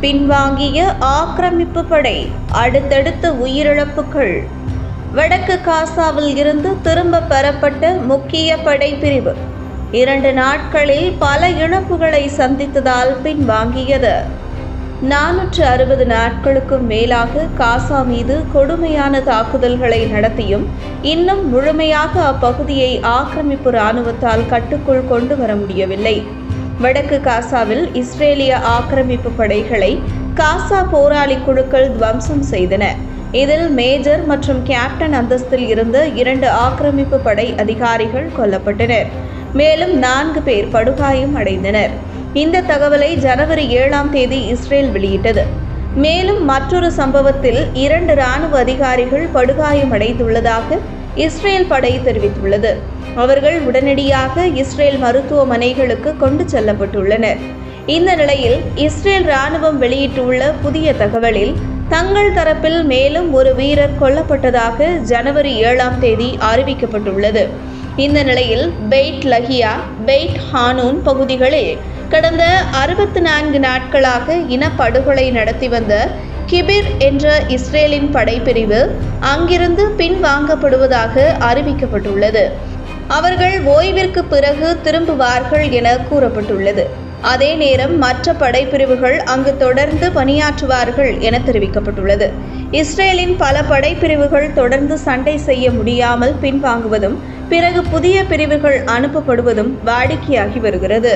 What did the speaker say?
பின்வாங்கிய ஆக்கிரமிப்பு படை, அடுத்தடுத்த உயிரிழப்புகள். வடக்கு காசாவில் இருந்து திரும்ப பெறப்பட்ட முக்கிய படைப்பிரிவு 2 நாட்களில் பல இழப்புகளை சந்தித்ததால் பின்வாங்கியது. 460 நாட்களுக்கும் மேலாக காசா மீது கொடுமையான தாக்குதல்களை நடத்தியும் இன்னும் முழுமையாக அப்பகுதியை ஆக்கிரமிப்பு இராணுவத்தால் கட்டுக்குள் கொண்டு வர முடியவில்லை. வடக்கு காசாவில் இஸ்ரேலிய ஆக்கிரமிப்பு படைகளை காசா போராளி குழுக்கள் துவம்சம் செய்தன. இதில் மேஜர் மற்றும் கேப்டன் அந்தஸ்தில் இருந்த 2 ஆக்கிரமிப்பு படை அதிகாரிகள் கொல்லப்பட்டனர். மேலும் 4 பேர் படுகாயம் அடைந்தனர். இந்த தகவலை ஜனவரி 7ஆம் தேதி இஸ்ரேல் வெளியிட்டது. மேலும் மற்றொரு சம்பவத்தில் 2 இராணுவ அதிகாரிகள் படுகாயமடைந்துள்ளதாக இஸ்ரேல் படை தெரிவித்துள்ளது. அவர்கள் உடனடியாக இஸ்ரேல் மருத்துவமனைகளுக்கு கொண்டு செல்லப்பட்டுள்ளனர். இந்த நிலையில் இஸ்ரேல் இராணுவம் வெளியிட்டுள்ள புதிய தகவலில் தங்கள் தரப்பில் மேலும் ஒரு வீரர் கொல்லப்பட்டதாக ஜனவரி 7ஆம் தேதி அறிவிக்கப்பட்டுள்ளது. இந்த நிலையில் பெய்ட் லஹியா, பெய்ட் ஹானூன் பகுதிகளில் கடந்த 64 நாட்களாக இனப்படுகொலை நடத்தி வந்த கிபிர் என்ற இஸ்ரேலின் படைப்பிரிவு அங்கிருந்து பின்வாங்கப்படுவதாக அறிவிக்கப்பட்டுள்ளது. அவர்கள் ஓய்விற்கு பிறகு திரும்புவார்கள் என கூறப்பட்டுள்ளது. அதே நேரம் மற்ற படைப்பிரிவுகள் அங்கு தொடர்ந்து பணியாற்றுவார்கள் என தெரிவிக்கப்பட்டுள்ளது. இஸ்ரேலின் பல படைப்பிரிவுகள் தொடர்ந்து சண்டை செய்ய முடியாமல் பின்வாங்குவதும் பிறகு புதிய பிரிவுகள் அனுப்பப்படுவதும் வாடிக்கையாகி வருகிறது.